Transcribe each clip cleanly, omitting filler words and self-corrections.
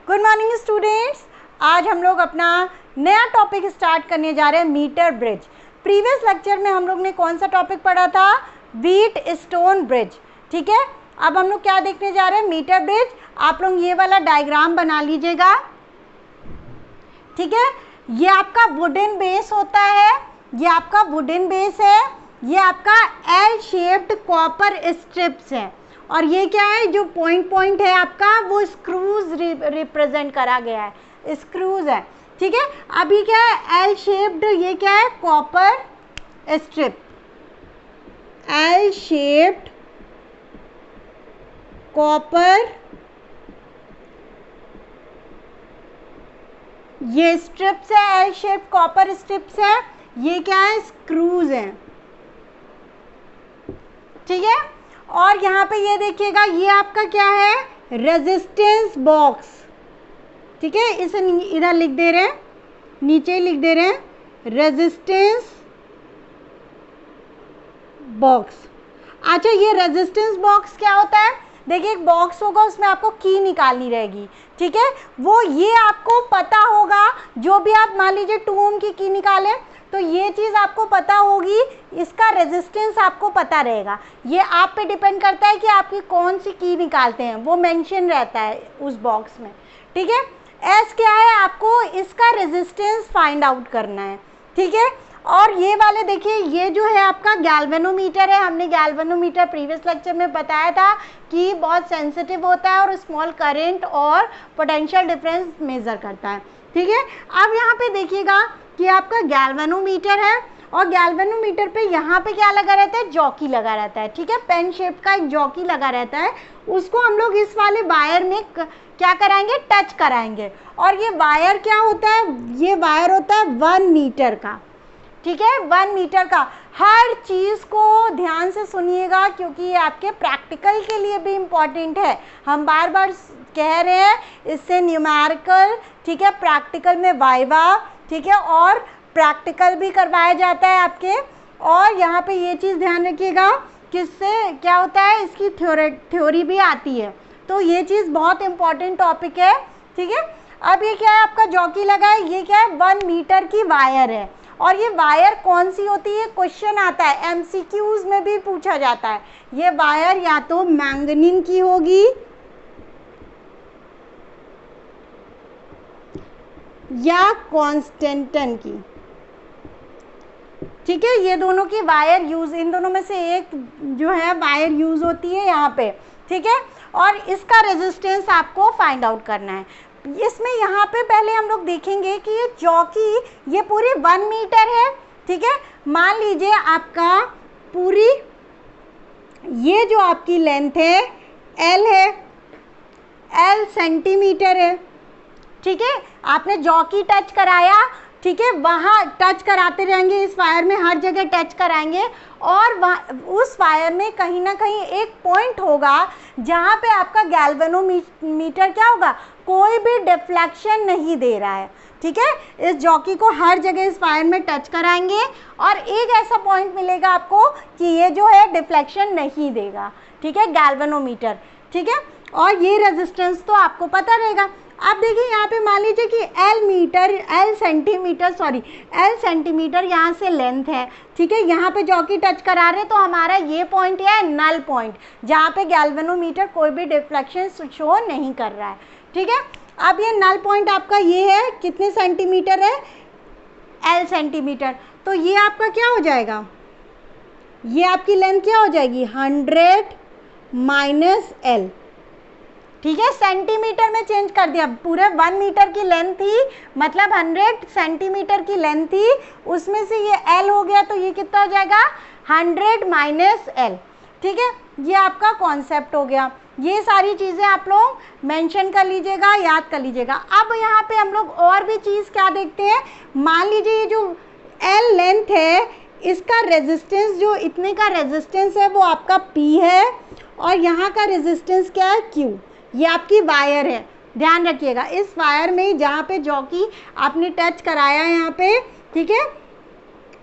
Good morning students. आज हम लोग अपना नया टॉपिक स्टार्ट करने जा रहे हैं, मीटर ब्रिज। प्रीवियस लेक्चर में हम लोग ने कौन सा टॉपिक पढ़ा था? Wheat stone bridge. ठीक है, अब हम लोग क्या देखने जा रहे हैं? Metre bridge. आप लोग ये वाला डायग्राम बना लीजिएगा। ठीक है, ये आपका वुडन बेस होता है, ये आपका वुडन बेस है, ये आपका एल शेप्ड कॉपर स्ट्रिप्स है, और ये क्या है जो पॉइंट पॉइंट है आपका, वो स्क्रूज रिप्रेजेंट करा गया है, स्क्रूज है। ठीक है, अभी क्या है? एल शेप्ड, ये क्या है? Copper strip, L shaped copper, ये स्ट्रिप्स है, एल शेप्ड कॉपर स्ट्रिप्स है, ये क्या है? स्क्रूज है। ठीक है, और यहाँ पे ये देखिएगा, ये आपका क्या है? Resistance box. ठीक है, इसे इधर लिख दे रहे हैं, नीचे ही लिख दे रहे हैं, रेजिस्टेंस बॉक्स। अच्छा, ये रेजिस्टेंस बॉक्स क्या होता है? देखिए, एक बॉक्स होगा, उसमें आपको की निकालनी रहेगी। ठीक है, वो ये आपको पता होगा, जो भी आप मान लीजिए 2 ओम की निकालें तो ये चीज़ आपको पता होगी, इसका रेजिस्टेंस आपको पता रहेगा। ये आप पे डिपेंड करता है कि आपकी कौन सी की निकालते हैं, वो मेंशन रहता है उस बॉक्स में। ठीक है, एस क्या है? आपको इसका रेजिस्टेंस फाइंड आउट करना है। ठीक है, और ये वाले देखिए, ये जो है आपका गैल्वेनोमीटर है। हमने गैल्वेनोमीटर प्रीवियस लेक्चर में बताया था कि बहुत सेंसिटिव होता है और स्मॉल करंट और पोटेंशियल डिफरेंस मेजर करता है। ठीक है, अब यहाँ पे देखिएगा कि आपका गैल्वेनोमीटर है, और गैल्वेनोमीटर पे यहाँ पे क्या लगा रहता है? जॉकी लगा रहता है। ठीक है, पेन शेप का एक जॉकी लगा रहता है, उसको हम लोग इस वाले वायर में क्या कराएंगे? टच कराएंगे। और ये वायर क्या होता है? ये वायर होता है 1 मीटर का। ठीक है, 1 मीटर का। हर चीज़ को ध्यान से सुनिएगा, क्योंकि ये आपके प्रैक्टिकल के लिए भी इम्पॉर्टेंट है। हम बार बार कह रहे हैं, इससे न्यूमेरिकल, ठीक है, प्रैक्टिकल में वाइवा, ठीक है, और प्रैक्टिकल भी करवाया जाता है आपके। और यहाँ पे ये चीज़ ध्यान रखिएगा, किससे क्या होता है? इसकी थ्योरी भी आती है, तो ये चीज़ बहुत इम्पॉर्टेंट टॉपिक है। ठीक है, अब ये क्या है? आपका जॉकी लगा है, ये क्या है? 1 मीटर की वायर है। और ये वायर कौन सी होती है? क्वेश्चन आता है, एमसीक्यूज में भी पूछा जाता है। ये वायर या तो मैंगनीन की होगी या कॉन्स्टेंटन की। ठीक है, ये दोनों की वायर यूज, इन दोनों में से एक जो है वायर यूज होती है यहाँ पे। ठीक है, और इसका रेजिस्टेंस आपको फाइंड आउट करना है। इसमें यहाँ पे पहले हम लोग देखेंगे कि ये जॉकी, ये पूरी 1 मीटर है। ठीक है, मान लीजिए आपका पूरी ये जो आपकी लेंथ है L है, L सेंटीमीटर है। ठीक है, आपने जॉकी टच कराया, ठीक है, वहाँ टच कराते रहेंगे, इस वायर में हर जगह टच कराएंगे, और उस वायर में कहीं ना कहीं एक पॉइंट होगा जहाँ पे आपका गैल्वेनोमीटर क्या होगा? कोई भी डिफ्लेक्शन नहीं दे रहा है। ठीक है, इस जॉकी को हर जगह इस वायर में टच कराएंगे, और एक ऐसा पॉइंट मिलेगा आपको कि ये जो है डिफ्लेक्शन नहीं देगा। ठीक है, गैल्वेनोमीटर। ठीक है, और ये रेजिस्टेंस तो आपको पता रहेगा। अब देखिए, यहाँ पे मान लीजिए कि L सेंटीमीटर यहाँ से लेंथ है। ठीक है, यहाँ पे जॉकी टच करा रहे, तो हमारा ये पॉइंट है नल पॉइंट, जहाँ पे गैल्वेनोमीटर कोई भी डिफ्लेक्शन शो नहीं कर रहा है। ठीक है, अब ये नल पॉइंट आपका ये है, कितने सेंटीमीटर है? L centimetre. तो ये आपका क्या हो जाएगा? ये आपकी लेंथ क्या हो जाएगी? 100 माइनस L। ठीक है, सेंटीमीटर में चेंज कर दिया। पूरे 1 मीटर की लेंथ थी, मतलब 100 सेंटीमीटर की लेंथ थी, उसमें से ये L हो गया, तो ये कितना हो जाएगा? 100 माइनस L। ठीक है, ये आपका कॉन्सेप्ट हो गया। ये सारी चीज़ें आप लोग मेंशन कर लीजिएगा, याद कर लीजिएगा। अब यहाँ पे हम लोग और भी चीज़ क्या देखते हैं? मान लीजिए ये जो L लेंथ है, इसका रेजिस्टेंस, जो इतने का रेजिस्टेंस है वो आपका P है, और यहाँ का रेजिस्टेंस क्या है? Q। ये आपकी वायर है, ध्यान रखिएगा। इस वायर में जहाँ पे जॉकी आपने टच कराया है यहाँ पे, ठीक है,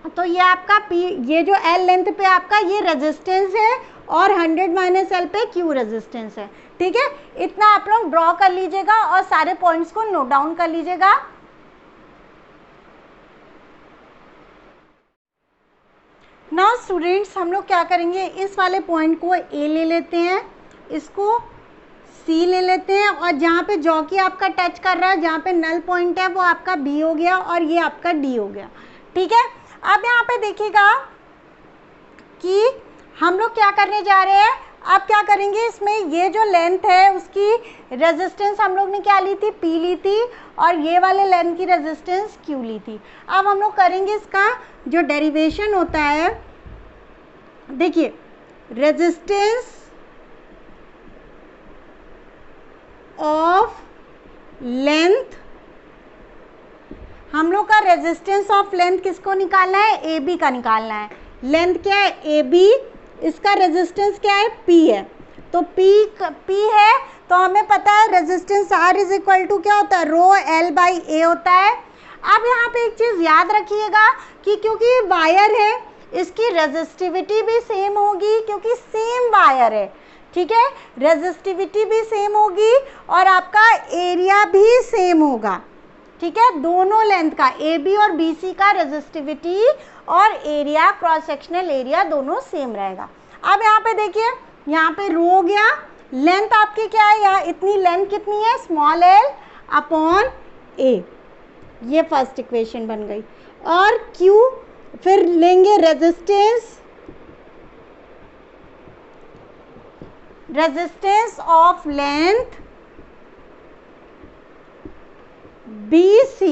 तो ये आपका P, ये जो L लेंथ पे आपका ये रेजिस्टेंस है, और 100 माइनस L पे Q रेजिस्टेंस है। ठीक है, इतना आप लोग ड्रॉ कर लीजिएगा और सारे पॉइंट्स को नोट डाउन कर लीजिएगा। नाउ स्टूडेंट्स हम लोग क्या करेंगे, इस वाले पॉइंट को ए ले लेते हैं, इसको सी ले लेते हैं, और जहाँ पे जॉकी आपका टच कर रहा है, जहाँ पे नल पॉइंट है वो आपका बी हो गया और ये आपका डी हो गया। ठीक है, अब यहाँ पे देखिएगा कि हम लोग क्या करने जा रहे हैं। अब क्या करेंगे, इसमें ये जो लेंथ है उसकी रेजिस्टेंस हम लोग ने क्या ली थी, पी ली थी, और ये वाले लेंथ की रेजिस्टेंस क्यू ली थी। अब हम लोग करेंगे इसका जो डेरिवेशन होता है। देखिए रेजिस्टेंस ऑफ लेंथ, हम लोग का रेजिस्टेंस ऑफ लेंथ किसको निकालना है, ए बी का निकालना है। लेंथ क्या है, ए बी, इसका रेजिस्टेंस क्या है, पी है। तो पी है तो हमें पता है resistance R is equal to क्या होता है, रो एल बाई ए होता है। अब यहाँ पे एक चीज़ याद रखिएगा कि क्योंकि वायर है इसकी रेजिस्टिविटी भी सेम होगी, क्योंकि सेम वायर है। ठीक है, रेजिस्टिविटी भी सेम होगी और आपका एरिया भी सेम होगा। ठीक है, दोनों लेंथ का ए बी और बी सी का रेजिस्टिविटी और एरिया, क्रॉस सेक्शनल एरिया दोनों सेम रहेगा। अब यहाँ पे देखिए, यहाँ पे रो हो गया, लेंथ आपकी क्या है, यहाँ इतनी लेंथ कितनी है, स्मॉल एल अपॉन ए, ये फर्स्ट इक्वेशन बन गई। और क्यू फिर लेंगे रेजिस्टेंस ऑफ लेंथ BC।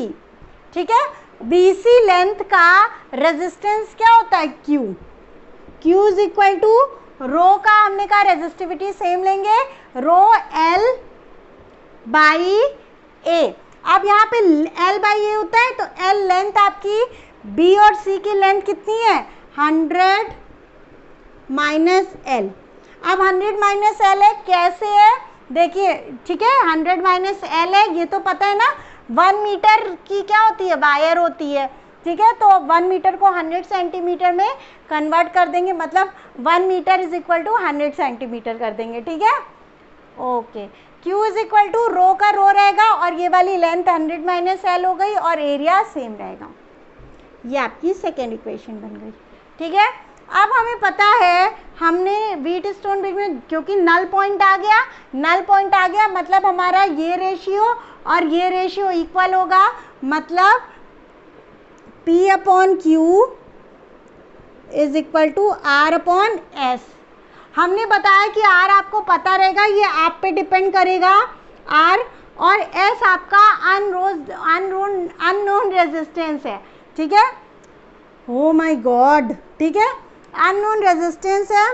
ठीक है, BC लेंथ का रेजिस्टेंस क्या होता है, Q is equal to rho का हमने कहा रेजिस्टिविटी सेम लेंगे, रो L बाई A। अब यहाँ पे L बाई A होता है तो L लेंथ आपकी B और C की लेंथ कितनी है, 100 माइनस L। अब 100 माइनस L है, कैसे है देखिए। ठीक है, 100 माइनस L है, ये तो पता है ना, 1 मीटर की क्या होती है, वायर होती है। ठीक है, तो 1 मीटर को 100 सेंटीमीटर में कन्वर्ट कर देंगे, मतलब 1 metre is equal to 100 centimetre कर देंगे। ठीक है, okay. Q is equal to rho का रो रहेगा और ये वाली लेंथ 100 माइनस L हो गई और एरिया सेम रहेगा। ये आपकी सेकेंड इक्वेशन बन गई। ठीक है, अब हमें पता है, हमने व्हीट स्टोन ब्रिज में क्योंकि नल पॉइंट आ गया, मतलब हमारा ये रेशियो और ये रेशियो इक्वल होगा, मतलब P upon Q is equal to R upon S। हमने बताया कि R आपको पता रहेगा, ये आप पे डिपेंड करेगा R, और S आपका अननोन रेजिस्टेंस है। ठीक है, ओ माय गॉड, ठीक है, अननोन रेजिस्टेंस है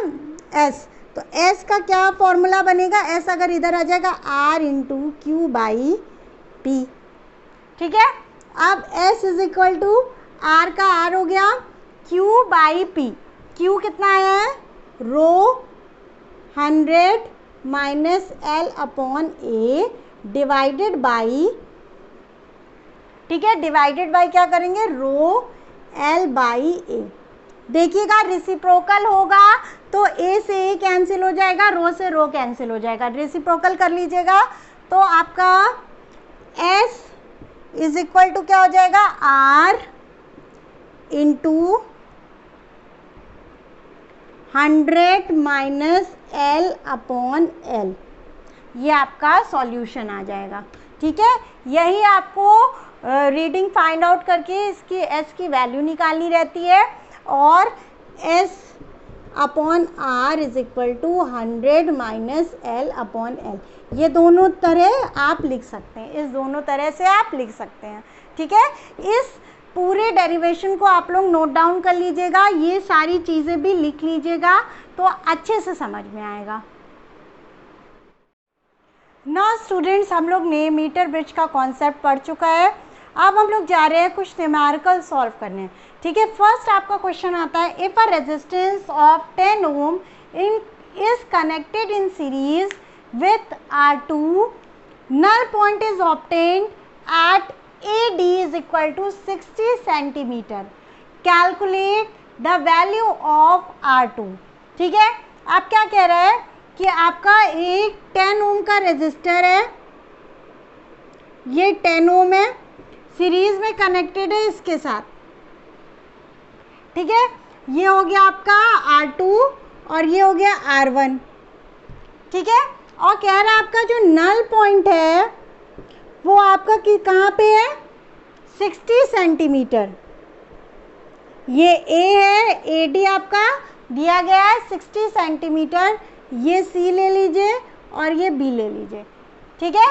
S। तो S का क्या फॉर्मूला बनेगा, S अगर इधर आ जाएगा R into Q by P. ठीक है, अब S is equal to R का R हो गया Q बाई पी। Q कितना आया है, रो 100 minus L upon A divided by, ठीक है, डिवाइडेड बाई क्या करेंगे, रो L बाई A। देखिएगा रिसिप्रोकल होगा तो A से A कैंसिल हो जाएगा, रो से रो कैंसिल हो जाएगा। रिसिप्रोकल कर लीजिएगा तो आपका S इज इक्वल टू क्या हो जाएगा, R into 100 minus L upon L। ये आपका सॉल्यूशन आ जाएगा। ठीक है, यही आपको रीडिंग फाइंड आउट करके इसकी S की वैल्यू निकालनी रहती है, और S upon R is equal to 100 minus L upon L। ये दोनों तरह आप लिख सकते हैं, इस दोनों तरह से आप लिख सकते हैं। ठीक है, इस पूरे डेरिवेशन को आप लोग नोट डाउन कर लीजिएगा, ये सारी चीज़ें भी लिख लीजिएगा तो अच्छे से समझ में आएगा। ना स्टूडेंट्स, हम लोग ने मीटर ब्रिज का कॉन्सेप्ट पढ़ चुका है। अब हम लोग जा रहे हैं कुछ न्यूमेरिकल सॉल्व करने। ठीक है, फर्स्ट आपका क्वेश्चन आता है, if a resistance of 10 ohm is connected in series with R2, null point is obtained at AD is equal to 60 centimeter. Calculate the value of R2. ठीक है, आप क्या कह रहे हैं कि आपका एक 10 ओम का रेजिस्टर है, ये 10 ओम है, सीरीज में कनेक्टेड है इसके साथ, ठीक है। ये हो गया आपका R2 और ये हो गया R1, ठीक है। और कह रहा है आपका जो नल पॉइंट है वो आपका कहाँ पे है, 60 सेंटीमीटर। ये A है, AD आपका दिया गया है 60 सेंटीमीटर, ये C ले लीजिए और ये B ले लीजिए, ठीक है।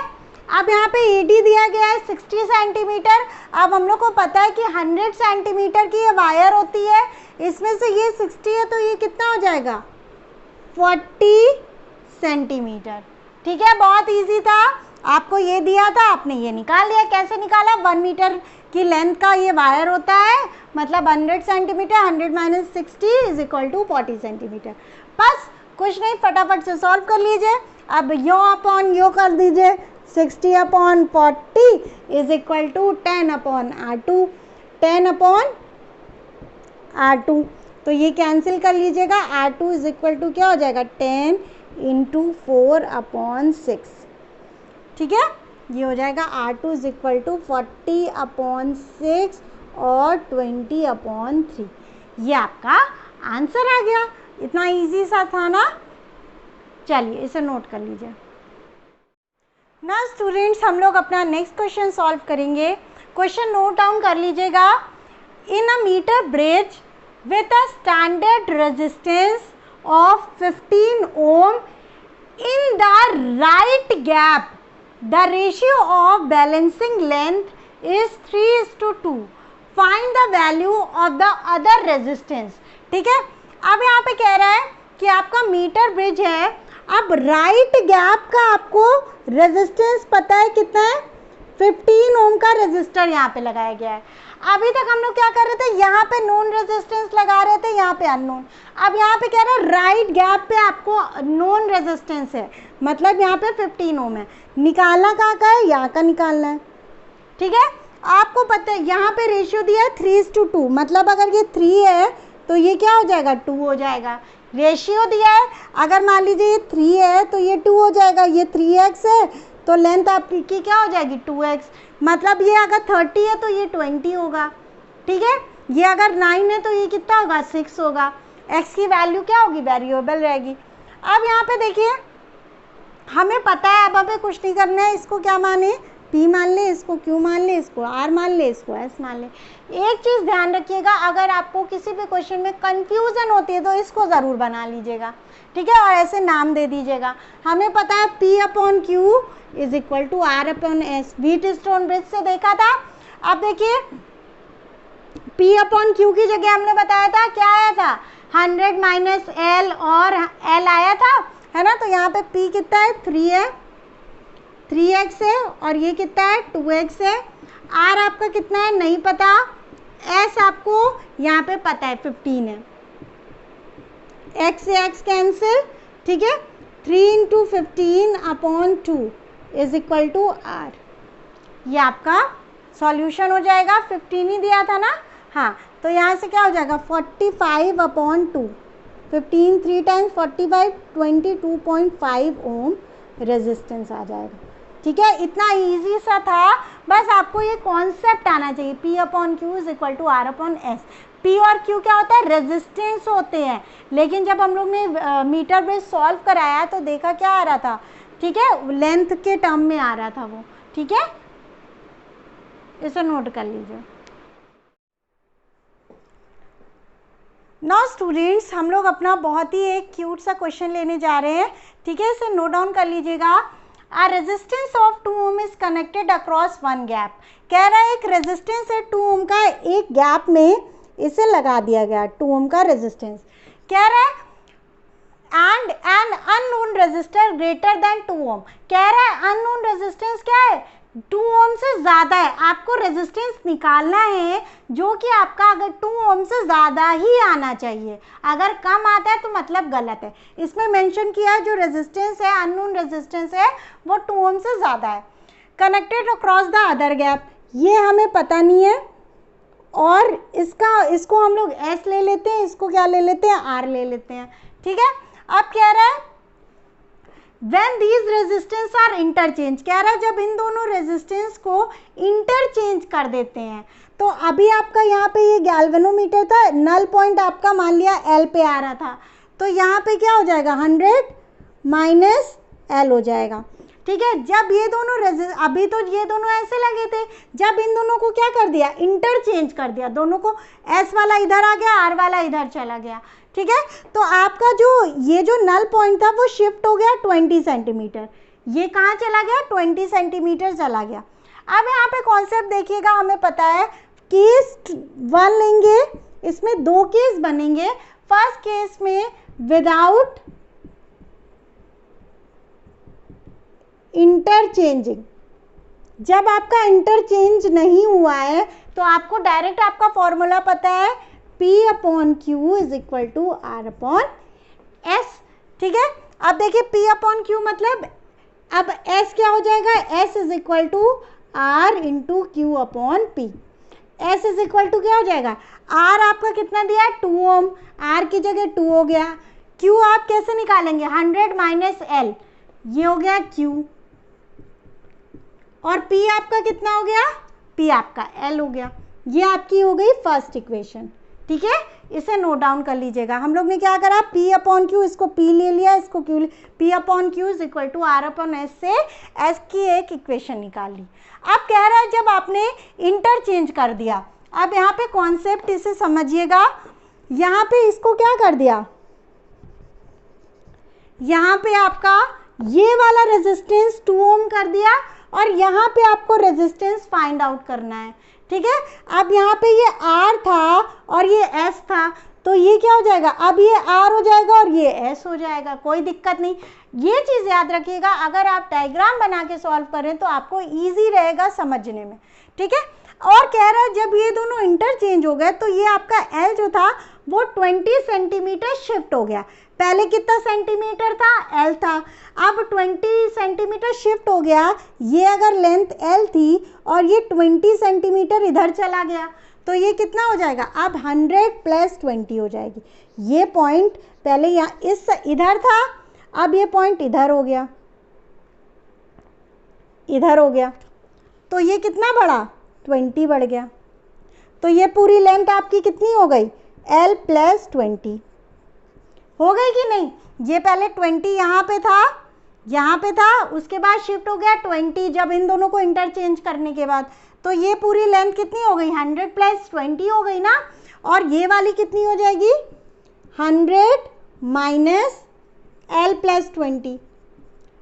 अब यहाँ पे AD दिया गया है 60 सेंटीमीटर। अब हम लोग को पता है कि 100 सेंटीमीटर की ये वायर होती है, इसमें से ये 60 है तो ये कितना हो जाएगा, 40 सेंटीमीटर, ठीक है। बहुत इजी था, आपको ये दिया था, आपने ये निकाल लिया। कैसे निकाला, 1 मीटर की लेंथ का ये वायर होता है, मतलब 100 centimetre, 100 minus 60 is equal to 40 centimetre. बस कुछ नहीं, फटाफट से सॉल्व कर लीजिए। अब यो अपॉन यो कर दीजिए, 60 upon 40 is equal to 10 upon R2, 10 upon R2, तो ये कैंसिल कर लीजिएगा। R2 इज इक्वल टू क्या हो जाएगा, 10 इंटू 4 अपॉन 6, ठीक है। ये हो जाएगा R2 is equal to 40 upon 6 और 20 अपॉन 3। ये आपका आंसर आ गया। इतना इजी सा था ना। चलिए इसे नोट कर लीजिए। ना स्टूडेंट्स, हम लोग अपना नेक्स्ट क्वेश्चन सॉल्व करेंगे। क्वेश्चन नोट डाउन कर लीजिएगा। In a metre bridge with a standard resistance of 15 ohm in the right gap, the ratio of balancing length is 3:2. Find the value of the other resistance, ठीक है। अब यहाँ पे कह रहा है कि आपका मीटर ब्रिज है, अब राइट गैप का आपको रेजिस्टेंस पता है कितना है, 15 ओम का रेजिस्टर यहाँ पे लगाया गया है। अभी तक हम लोग क्या कर रहे थे, यहाँ पे नोन रेजिस्टेंस लगा रहे थे, यहाँ पे अननोन। अब यहाँ पे कह रहा है राइट गैप पे आपको नोन रेजिस्टेंस है, मतलब यहाँ पे 15 ओम है। निकालना कहाँ का है, यहाँ का निकालना है, ठीक है। आपको पता है यहाँ पे रेशियो दिया है 3:2, मतलब अगर ये 3 है तो ये क्या हो जाएगा, 2 हो जाएगा। रेशियो दिया है, अगर मान लीजिए ये 3 है तो ये 2 हो जाएगा। ये 3x है तो लेंथ आपकी क्या हो जाएगी, 2x। मतलब ये अगर 30 है तो ये 20 होगा, ठीक है। ये अगर 9 है तो ये कितना होगा, 6 होगा। x की वैल्यू क्या होगी, वेरिएबल रहेगी। अब यहाँ पे देखिए, हमें पता है, अब हमें कुछ नहीं करना है। इसको क्या माने, p मान ले, इसको q मान ले, इसको r मान ले, इसको s मान ले। एक चीज़ ध्यान रखिएगा, अगर आपको किसी भी क्वेश्चन में कंफ्यूजन होती है तो इसको ज़रूर बना लीजिएगा, ठीक है, और ऐसे नाम दे दीजिएगा। हमें पता है p upon Q is equal to r upon S, Wheatstone bridge से देखा था। अब देखिए p अपॉन क्यू की जगह हमने बताया था, क्या आया था, 100 माइनस l और l आया था, है ना। तो यहाँ पे p कितना है, 3 है, 3x है, और ये कितना है, 2x है। r आपका कितना है, नहीं पता। s आपको यहाँ पे पता है, 15 है। x से x कैंसिल, ठीक है। 3 into 15 upon 2 is equal to r। ये आपका सॉल्यूशन हो जाएगा। 15 ही दिया था ना, हाँ, तो यहाँ से क्या हो जाएगा, 45 अपॉन 2, 15 3 टाइम्स 45, 22.5 ओम रेजिस्टेंस आ जाएगा, ठीक है। इतना इजी सा था, बस आपको ये कॉन्सेप्ट आना चाहिए। p upon Q is equal to r upon S. p और q क्या होता है, रेजिस्टेंस होते हैं। लेकिन जब हम लोग ने मीटर ब्रिज सॉल्व कराया तो देखा क्या आ रहा था, ठीक है, लेंथ के टर्म में आ रहा था वो, ठीक है। इसे नोट कर लीजिए। नाउ स्टूडेंट्स, हम लोग अपना बहुत ही एक क्यूट सा क्वेश्चन लेने जा रहे हैं, ठीक है। इसे नोट डाउन कर लीजिएगा। A resistance of 2 ohm is connected across one gap। कह रहा है एक रेजिस्टेंस है 2 ओम का, एक गैप में इसे लगा दिया गया 2 ओम का रेजिस्टेंस। कह रहा है and an unknown resistor greater than 2 ohm. कह रहा है अननोन रेजिस्टेंस क्या है, 2 ओम से ज़्यादा है। आपको रेजिस्टेंस निकालना है जो कि आपका अगर 2 ओम से ज़्यादा ही आना चाहिए, अगर कम आता है तो मतलब गलत है। इसमें मेंशन किया है जो रेजिस्टेंस है, अननोन रेजिस्टेंस है, वो 2 ओम से ज़्यादा है। Connected across the other gap, ये हमें पता नहीं है, और इसको हम लोग S ले लेते हैं, इसको क्या ले लेते हैं, R ले लेते हैं, ठीक है। अब कह रहा है when these resistance R interchange, कह रहा है जब इन दोनों रेजिस्टेंस को इंटरचेंज कर देते हैं। तो अभी आपका यहाँ पे ये गैल्वेनोमीटर था, नल पॉइंट आपका मान लिया एल पे आ रहा था, तो यहाँ पे क्या हो जाएगा 100 माइनस एल हो जाएगा। ठीक है, जब ये दोनों अभी तो ये दोनों ऐसे लगे थे, जब इन दोनों को क्या कर दिया, इंटरचेंज कर दिया, दोनों को एस वाला इधर आ गया, आर वाला इधर चला गया। ठीक है, तो आपका जो ये जो नल पॉइंट था वो शिफ्ट हो गया 20 सेंटीमीटर, ये कहाँ चला गया 20 सेंटीमीटर चला गया। अब यहाँ पे कॉन्सेप्ट देखिएगा, हमें पता है केस 1 लेंगे, इसमें 2 केस बनेंगे। फर्स्ट केस में विदाउट इंटरचेंजिंग, जब आपका इंटरचेंज नहीं हुआ है तो आपको डायरेक्ट आपका फॉर्मूला पता है P upon Q is equal to R upon S। ठीक है, अब देखिए P अपॉन Q मतलब अब S क्या हो जाएगा, S is equal to R into Q upon P। S is equal to क्या हो जाएगा, R आपका कितना दिया है 2 ओम, R की जगह 2 हो गया। Q आप कैसे निकालेंगे 100 माइनस L, ये हो गया Q, और P आपका कितना हो गया, P आपका L हो गया। ये आपकी हो गई फर्स्ट इक्वेशन। ठीक है, इसे नोट डाउन कर लीजिएगा। हम लोग ने क्या करा, P अपॉन Q, इसको P ले लिया, इसको Q, P upon Q is equal to R upon S से S की एक इक्वेशन निकाल ली। अब कह रहा है जब आपने इंटरचेंज कर दिया, अब यहाँ पे कॉन्सेप्ट इसे समझिएगा, यहाँ पे इसको क्या कर दिया, यहाँ पे आपका ये वाला रेजिस्टेंस 2 ओम कर दिया, और यहाँ पे आपको रेजिस्टेंस फाइंड आउट करना है। ठीक है, अब यहाँ पे ये R था और ये S था, तो ये क्या हो जाएगा, अब ये R हो जाएगा और ये S हो जाएगा, कोई दिक्कत नहीं। ये चीज़ याद रखिएगा, अगर आप डायग्राम बना के सॉल्व करें तो आपको ईजी रहेगा समझने में। ठीक है, और कह रहा है जब ये दोनों इंटरचेंज हो गए तो ये आपका L जो था वो 20 सेंटीमीटर शिफ्ट हो गया। पहले कितना सेंटीमीटर था, L था, अब 20 सेंटीमीटर शिफ्ट हो गया। ये अगर लेंथ L थी और ये 20 सेंटीमीटर इधर चला गया, तो ये कितना हो जाएगा, अब 100 प्लस 20 हो जाएगी। ये पॉइंट पहले यहाँ इस इधर था, अब ये पॉइंट इधर हो गया, इधर हो गया, तो ये कितना बढ़ा, 20 बढ़ गया। तो ये पूरी लेंथ आपकी कितनी हो गई, L प्लस 20 हो गई कि नहीं। ये पहले 20 यहाँ पे था, उसके बाद शिफ्ट हो गया 20, जब इन दोनों को इंटरचेंज करने के बाद, तो ये पूरी लेंथ कितनी हो गई, 100 प्लस 20 हो गई ना। और ये वाली कितनी हो जाएगी, 100 माइनस L प्लस 20।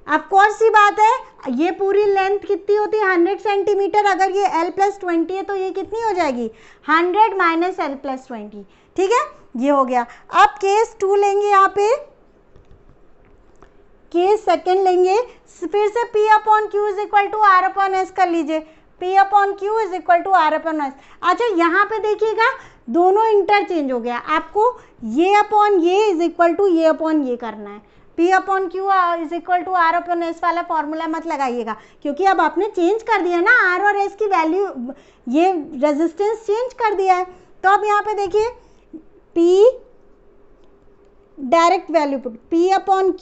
अब कौन सी बात है, ये पूरी लेंथ कितनी होती है 100 सेंटीमीटर, अगर ये L प्लस 20 है तो ये कितनी हो जाएगी 100 माइनस L प्लस 20। ठीक है, ये हो गया। अब केस 2 लेंगे, यहाँ पे केस सेकंड लेंगे, फिर से P upon Q is equal to R upon S कर लीजिए, P upon Q is equal to R upon S। अच्छा, यहाँ पे देखिएगा दोनों इंटरचेंज हो गया, आपको ये अपॉन ये इज इक्वल टू ये अपॉन ये करना है। P upon Q is equal to R upon S वाला फॉर्मूला मत लगाइएगा, क्योंकि अब आपने चेंज कर दिया ना, R और S की वैल्यू, ये रेजिस्टेंस चेंज कर दिया है। तो अब यहाँ पे देखिए P direct value put, P upon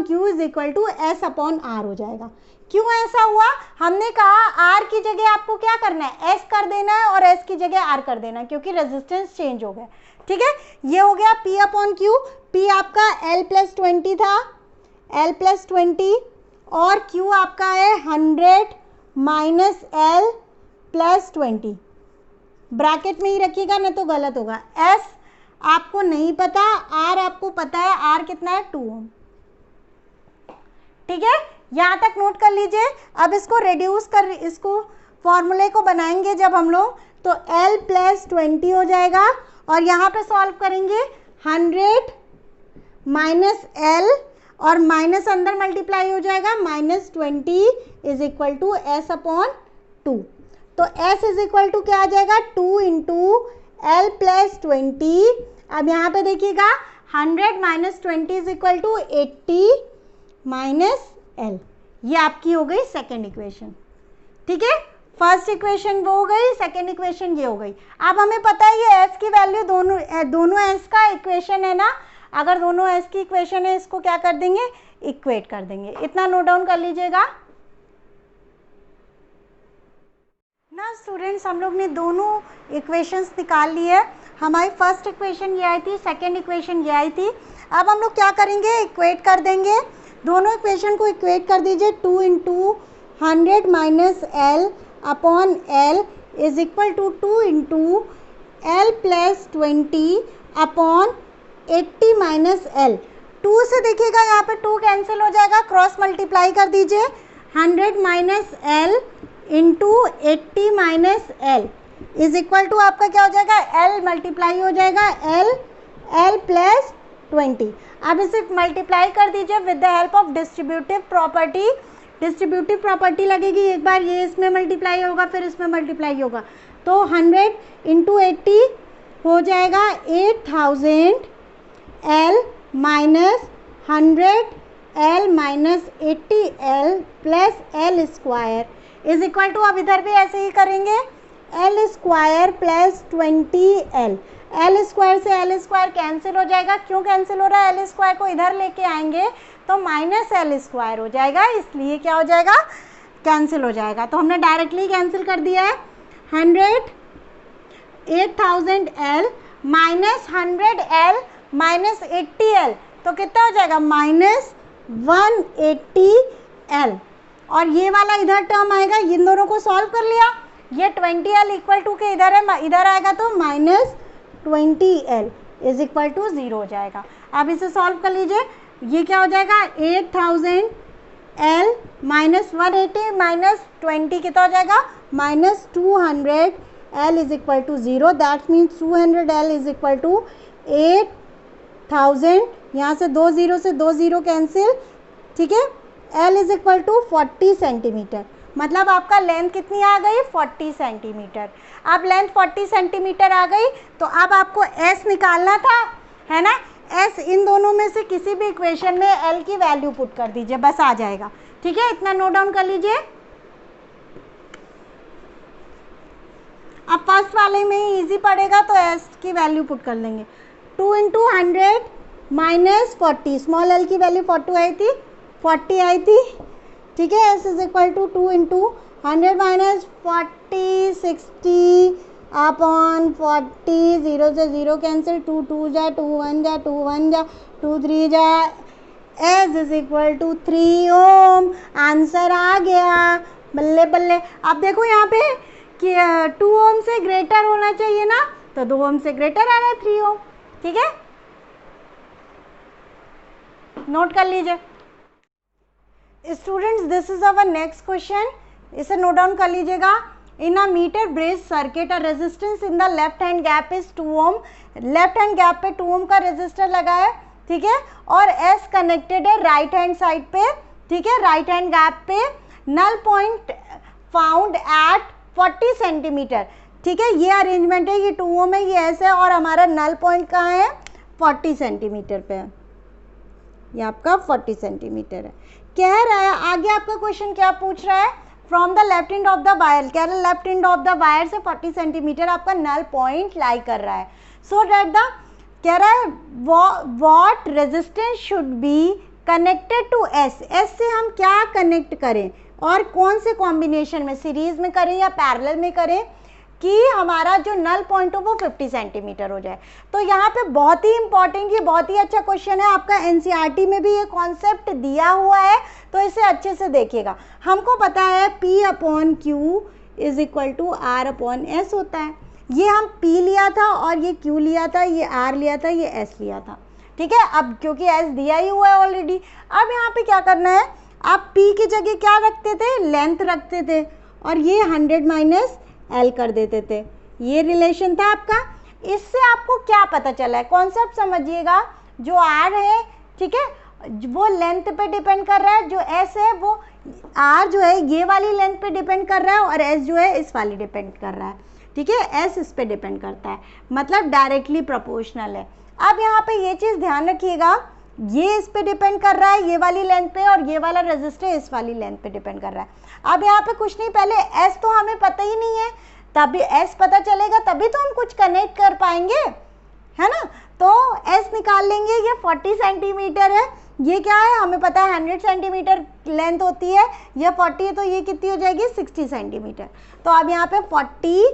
Q is equal to S upon R हो जाएगा। क्यों ऐसा हुआ, हमने कहा R की जगह आपको क्या करना है, S कर देना है, और S की जगह R कर देना है, क्योंकि रेजिस्टेंस चेंज हो गया। ठीक है, ये हो गया P अपॉन Q। P आपका L प्लस 20 था, L प्लस 20, और Q आपका है 100 माइनस L प्लस 20। ब्रैकेट में ही रखिएगा, नहीं तो गलत होगा। S आपको नहीं पता, R आपको पता है, R कितना है 2 ओम। ठीक है, यहाँ तक नोट कर लीजिए। अब इसको रेड्यूस कर, इसको फॉर्मूले को बनाएंगे जब हम लोग, तो L प्लस 20 हो जाएगा, और यहाँ पे सॉल्व करेंगे 100 माइनस L, और माइनस अंदर मल्टीप्लाई हो जाएगा, minus 20 is equal to S upon 2। तो S इज इक्वल टू क्या आ जाएगा, 2 इंटू L प्लस 20। अब यहाँ पे देखिएगा 100 minus 20 is equal to 80 minus L। ये आपकी हो गई सेकेंड इक्वेशन। ठीक है, फर्स्ट इक्वेशन वो हो गई, सेकेंड इक्वेशन ये हो गई। अब हमें पता है ये S की वैल्यू दोनों S का इक्वेशन है ना, अगर दोनों s की इक्वेशन है इसको क्या कर देंगे, इक्वेट कर देंगे। इतना नोट डाउन कर लीजिएगा ना स्टूडेंट्स। हम लोग ने दोनों इक्वेशंस निकाल ली है। हमारी फर्स्ट इक्वेशन ये आई थी, सेकंड इक्वेशन ये आई थी। अब हम लोग क्या करेंगे, इक्वेट कर देंगे। दोनों इक्वेशन को इक्वेट कर दीजिए। 2 into 100 minus L upon L is equal to 2 into L plus 20 upon 80 minus L. 2 से देखिएगा यहाँ पे 2 कैंसिल हो जाएगा, क्रॉस मल्टीप्लाई कर दीजिए। 100 minus L into 80 minus L is equal to आपका क्या हो जाएगा, एल मल्टीप्लाई हो जाएगा एल प्लस 20। अब इसे मल्टीप्लाई कर दीजिए with the help of distributive property. Distributive property लगेगी, एक बार ये इसमें मल्टीप्लाई होगा फिर इसमें मल्टीप्लाई होगा, तो 100 इंटू 80 हो जाएगा 8000 L minus 100 L minus 80 L plus L square is equal to, अब इधर भी ऐसे ही करेंगे, L square plus 20 L. L square से एल स्क्वायर कैंसिल हो जाएगा। क्यों कैंसिल हो रहा है, एल स्क्वायर को इधर लेके आएंगे तो माइनस एल स्क्वायर हो जाएगा, इसलिए क्या हो जाएगा, कैंसिल हो जाएगा। तो हमने डायरेक्टली कैंसिल कर दिया है। 8000 L minus 100 L minus 80 L, तो कितना हो जाएगा, माइनस 180 एल। और ये वाला इधर टर्म आएगा, इन दोनों को सॉल्व कर लिया। ये 20 एल इक्वल टू के इधर है, इधर आएगा तो minus 20 L is equal to 0 हो जाएगा। अब इसे सॉल्व कर लीजिए, ये क्या हो जाएगा, 8000 एल माइनस 180 माइनस 20 कितना हो जाएगा, minus 200 L is equal to 0। That means 200 L is equal to 8000, यहाँ से 2 0 से 2 0 कैंसिल, ठीक है। L is equal to 40 centimetre, मतलब आपका लेंथ कितनी आ गई, 40 सेंटीमीटर। अब लेंथ 40 सेंटीमीटर आ गई तो अब आपको एस निकालना था, है ना। एस इन दोनों में से किसी भी इक्वेशन में एल की वैल्यू पुट कर दीजिए, बस आ जाएगा, ठीक है। इतना नोट डाउन कर लीजिए। अब फर्स्ट वाले में ही इजी पड़ेगा तो एस की वैल्यू पुट कर लेंगे। 2 इंटू 100 माइनस 40, स्मॉल एल की वैल्यू 40 आई थी, ठीक है। S is equal to 2 into 100 minus 40 60 upon 40, 0 से 0 कैंसिल, 2 2 जा 2 1 जा 2 1 जा 2 3 जा, S is equal to 3 ohm. Answer आ गया, बल्ले बल्ले। अब देखो यहाँ पे कि 2 ओम से ग्रेटर होना चाहिए ना, तो 2 ओम से ग्रेटर आ रहा है 3 ओम, ठीक है। नोट कर लीजिए students, this is our next question, इसे नोट डाउन कर लीजिएगा। In a metre bridge circuit a resistance in the left hand gap is 2 ohm. Left hand gap पे 2 ओम का रेजिस्टर लगा है, ठीक है, और एस कनेक्टेड है राइट हैंड साइड पे, ठीक है, राइट हैंड गैप पे। Null point found at 40 centimetre, ठीक है। ये अरेंजमेंट है, ये 2 ओम है, ये एस है, और हमारा नल पॉइंट कहाँ है, 40 सेंटीमीटर पे है, ये आपका 40 सेंटीमीटर है। कह रहा है आगे आपका क्वेश्चन क्या पूछ रहा है, from the left end of the wire, कह रहा है left end of the wire से 40 सेंटीमीटर आपका नल पॉइंट लाई कर रहा है। सो दैट द, कह रहा है what resistance should be connected to S, S से हम क्या कनेक्ट करें और कौन से कॉम्बिनेशन में, सीरीज में करें या पैरेलल में करें, कि हमारा जो नल पॉइंट हो वो 50 सेंटीमीटर हो जाए। तो यहाँ पे बहुत ही इंपॉर्टेंट, ये बहुत ही अच्छा क्वेश्चन है, आपका एनसीईआरटी में भी ये कॉन्सेप्ट दिया हुआ है, तो इसे अच्छे से देखिएगा। हमको पता है P upon Q is equal to R upon S होता है। ये हम P लिया था और ये Q लिया था, ये R लिया था, ये S लिया था, ठीक है। अब क्योंकि S दिया ही हुआ है ऑलरेडी, अब यहाँ पे क्या करना है, आप P की जगह क्या रखते थे, लेंथ रखते थे, और ये 100 माइनस एल कर देते थे। ये रिलेशन था आपका। इससे आपको क्या पता चला है, कॉन्सेप्ट समझिएगा। जो आर है, ठीक है, वो लेंथ पे डिपेंड कर रहा है, जो एस है वो आर जो है ये वाली लेंथ पे डिपेंड कर रहा है, और एस जो है इस वाली डिपेंड कर रहा है, ठीक है। एस इस पे डिपेंड करता है, मतलब डायरेक्टली प्रोपोर्शनल है। अब यहाँ पे ये चीज़ ध्यान रखिएगा, ये इस पे डिपेंड कर रहा है, ये वाली लेंथ पे, और ये वाला रेजिस्टर इस वाली लेंथ पे डिपेंड कर रहा है। अब यहाँ पे कुछ नहीं, पहले एस तो हमें पता ही नहीं है, तभी एस पता चलेगा तभी तो हम कुछ कनेक्ट कर पाएंगे, है ना। तो S निकाल लेंगे, ये 40 सेंटीमीटर है, ये क्या है हमें पता है 100 सेंटीमीटर लेंथ होती है, ये 40 है तो ये कितनी हो जाएगी 60 सेंटीमीटर। तो अब यहाँ पे 40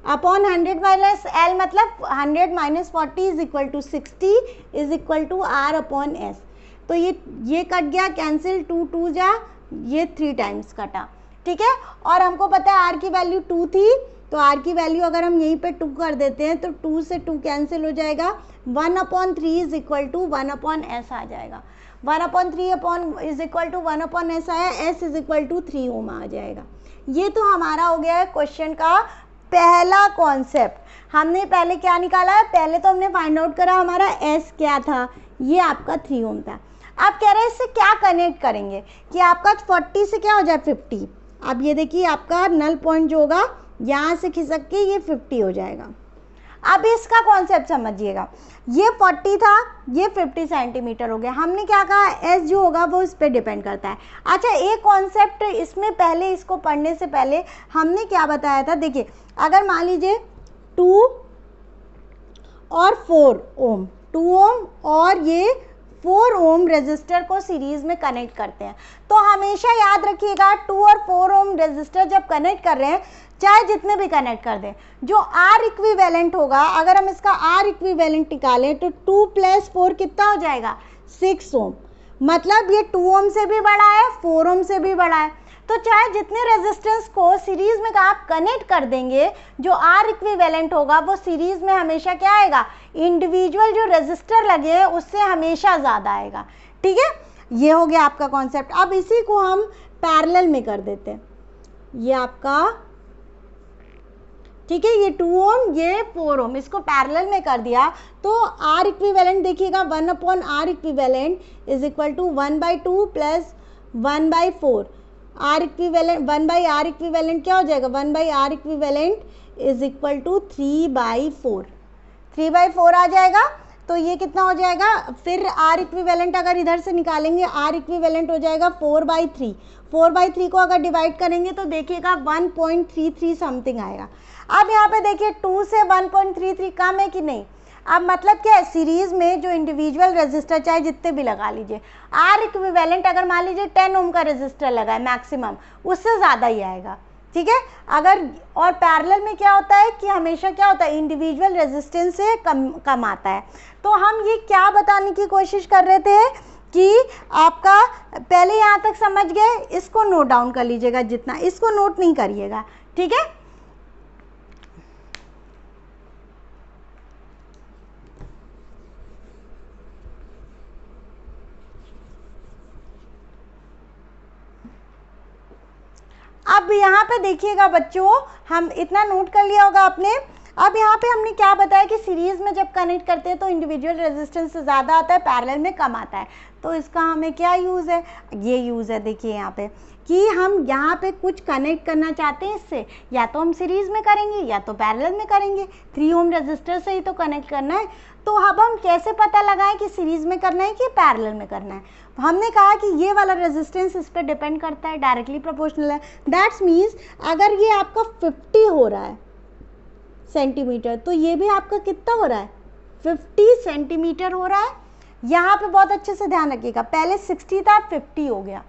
अपॉन 100 माइनस L मतलब 100 minus 40 is equal to 60 is equal to R upon S। तो ये कट गया, कैंसिल, 2 2 जा, ये 3 टाइम्स कटा, ठीक है। और हमको पता है R की वैल्यू 2 थी, तो R की वैल्यू अगर हम यहीं पे 2 कर देते हैं तो 2 से 2 कैंसिल हो जाएगा, 1/3 इज इक्वल टू 1/S आ जाएगा। 1/3 इज इक्वल टू 1/S आया, S इज इक्वल टू 3 ओम आ जाएगा। ये तो हमारा हो गया है क्वेश्चन का पहला कॉन्सेप्ट। हमने पहले क्या निकाला है, पहले तो हमने फाइंड आउट करा हमारा S क्या था, ये आपका 3 ओम था। अब कह रहे हैं इससे क्या कनेक्ट करेंगे कि आपका 40 से क्या हो जाए 50। अब ये देखिए आपका नल पॉइंट जो होगा यहाँ से खिसक के ये 50 हो जाएगा। अब इसका कॉन्सेप्ट समझिएगा, ये 40 था, ये 50 सेंटीमीटर हो गया। हमने क्या कहा, एस जो होगा वो इस पर डिपेंड करता है। अच्छा एक कॉन्सेप्ट इसमें पहले, इसको पढ़ने से पहले हमने क्या बताया था, देखिए अगर मान लीजिए 2 और 4 ओम, 2 ओम और ये 4 ओम रेजिस्टर को सीरीज में कनेक्ट करते हैं, तो हमेशा याद रखिएगा 2 और 4 ओम रेजिस्टर जब कनेक्ट कर रहे हैं, चाहे जितने भी कनेक्ट कर दें, जो R इक्विवेलेंट होगा, अगर हम इसका R इक्विवेलेंट निकालें तो 2 + 4 कितना हो जाएगा 6 ओम। मतलब ये 2 ओम से भी बड़ा है, 4 ओम से भी बड़ा है। तो चाहे जितने रेजिस्टेंस को सीरीज में आप कनेक्ट कर देंगे, जो R इक्विवेलेंट होगा वो सीरीज में हमेशा क्या आएगा, इंडिविजुअल जो रेजिस्टर लगे हैं उससे हमेशा ज़्यादा आएगा, ठीक है। ये हो गया आपका कॉन्सेप्ट। अब इसी को हम पैरेलल में कर देते हैं, ये आपका, ठीक है, ये 2 ओम ये 4 ओम, इसको पैरेलल में कर दिया तो R इक्विवेलेंट देखिएगा 1/R equivalent is equal to 1/2 + 1/4। R equivalent 1/R equivalent क्या हो जाएगा, 1/R equivalent is equal to 3/4, 3/4 आ जाएगा। तो ये कितना हो जाएगा, फिर R इक्विवेलेंट अगर इधर से निकालेंगे, R इक्विवेलेंट हो जाएगा 4/3। 4/3 को अगर डिवाइड करेंगे तो देखिएगा 1.33 समथिंग आएगा। अब यहाँ पे देखिए 2 से 1.33 कम है कि नहीं। अब मतलब क्या है, सीरीज में जो इंडिविजुअल रेजिस्टर चाहे जितने भी लगा लीजिए, R इक्विवेलेंट अगर मान लीजिए 10 ओम का रेजिस्टर लगा है मैक्सिमम, उससे ज़्यादा ही आएगा, ठीक है। अगर और पैरेलल में क्या होता है कि हमेशा क्या होता है, इंडिविजुअल रेजिस्टेंस से कम आता है। तो हम ये क्या बताने की कोशिश कर रहे थे कि आपका पहले यहाँ तक समझ गए, इसको नोट डाउन कर लीजिएगा, जितना इसको नोट नहीं करिएगा, ठीक है। अब यहाँ पे देखिएगा बच्चों, हम इतना नोट कर लिया होगा आपने। अब यहाँ पे हमने क्या बताया कि सीरीज में जब कनेक्ट करते हैं तो इंडिविजुअल रेजिस्टेंस से ज़्यादा आता है, पैरेलल में कम आता है। तो इसका हमें क्या यूज़ है, ये यूज़ है देखिए यहाँ पे कि हम यहाँ पे कुछ कनेक्ट करना चाहते हैं इससे, या तो हम सीरीज में करेंगे या तो पैरेलल में करेंगे। 3 ओम रेजिस्टर से ही तो कनेक्ट करना है। तो अब हम कैसे पता लगाएं कि सीरीज में करना है कि पैरेलल में करना है। हमने कहा कि ये वाला रेजिस्टेंस इस पर डिपेंड करता है, डायरेक्टली प्रोपोर्शनल है। दैट्स मीन्स अगर ये आपका 50 हो रहा है सेंटीमीटर, तो ये भी आपका कितना हो रहा है 50 सेंटीमीटर हो रहा है। यहाँ पे बहुत अच्छे से ध्यान रखिएगा, पहले 60 था 50 हो गया,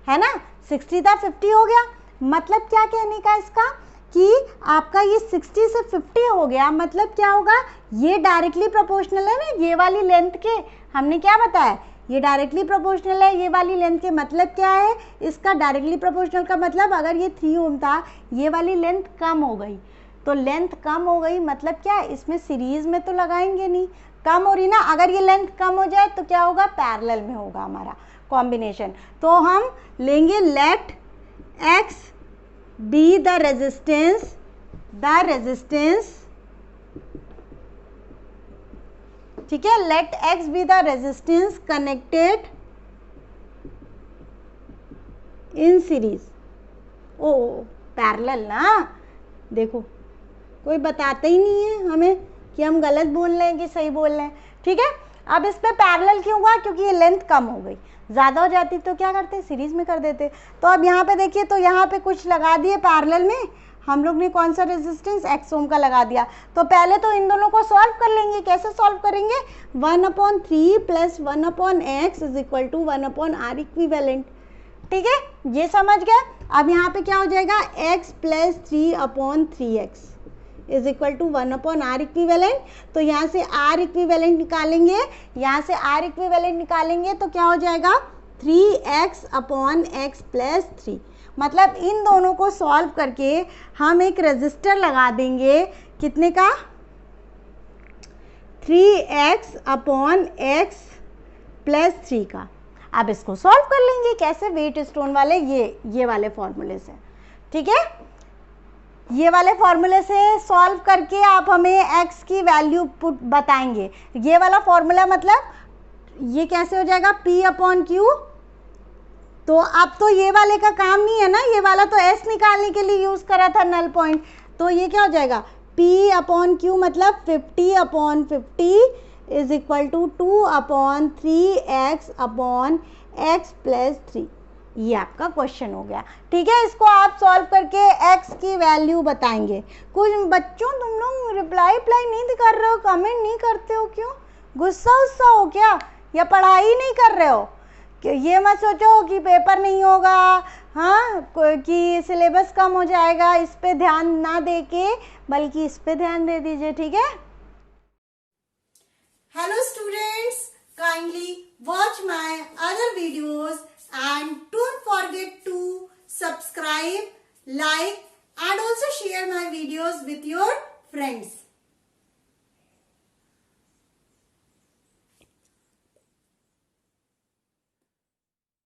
है ना, 60 था 50 हो गया। मतलब क्या कहने का इसका कि आपका ये 60 से 50 हो गया, मतलब क्या होगा, ये डायरेक्टली प्रोपोर्शनल है ना ये वाली लेंथ के। हमने क्या बताया, ये डायरेक्टली प्रोपोर्शनल है ये वाली लेंथ के। मतलब क्या है इसका, डायरेक्टली प्रोपोर्शनल का मतलब अगर ये 3 ओम था, ये वाली लेंथ कम हो गई, तो लेंथ कम हो गई मतलब क्या है, इसमें सीरीज में तो लगाएंगे नहीं, कम हो रही ना। अगर ये लेंथ कम हो जाए तो क्या होगा, पैरेलल में होगा हमारा कॉम्बिनेशन। तो हम लेंगे let x be the resistance ठीक है, let x be the resistance connected in series. ओ पैरेलल ना, देखो कोई बताते ही नहीं है हमें कि हम गलत बोल रहे हैं कि सही बोल रहे हैं, ठीक है। अब इस पे पैरेलल क्यों हुआ, क्योंकि ये लेंथ कम हो गई, ज़्यादा हो जाती तो क्या करते, सीरीज में कर देते। तो अब यहाँ पे देखिए, तो यहाँ पे कुछ लगा दिए पैरेलल में, हम लोग ने कौन सा रेजिस्टेंस, एक्स ओम का लगा दिया। तो पहले तो इन दोनों को सॉल्व कर लेंगे। कैसे सॉल्व करेंगे, 1/3 plus 1/x is equal to 1/r equivalent. ठीक है, ये समझ गए। अब यहाँ पे क्या हो जाएगा, x plus 3/3x is equal to 1/r equivalent. तो यहाँ से r इक्विवेलेंट निकालेंगे, यहाँ से r इक्विवेलेंट निकालेंगे तो क्या हो जाएगा 3x/x प्लस 3। मतलब इन दोनों को सॉल्व करके हम एक रेजिस्टर लगा देंगे, कितने का, 3x/x प्लस 3 का। अब इसको सॉल्व कर लेंगे कैसे, वेट स्टोन वाले ये वाले फॉर्मूले से। ठीक है, ये वाले फॉर्मूले से सॉल्व करके आप हमें x की वैल्यू पुट बताएंगे। ये वाला फॉर्मूला मतलब ये कैसे हो जाएगा, P/Q। तो अब तो ये वाले का काम नहीं है ना, ये वाला तो s निकालने के लिए यूज करा था नल पॉइंट। तो ये क्या हो जाएगा, P/Q मतलब 50/50 is equal to 2/3x/x plus 3। ये आपका क्वेश्चन हो गया। ठीक है, इसको आप सॉल्व करके x की वैल्यू बताएंगे। कुछ बच्चों तुम लोग रिप्लाई नहीं कर रहे हो, कमेंट नहीं करते हो, क्यों, गुस्सा हो क्या, या पढ़ाई नहीं कर रहे हो? ये मत सोचो कि पेपर नहीं होगा, हाँ, कि सिलेबस कम हो जाएगा, इस पे ध्यान ना दे के बल्कि इस पे ध्यान दे दीजिए। ठीक है, hello students, kindly watch my other videos and don't forget to subscribe, like and also share my videos with your friends.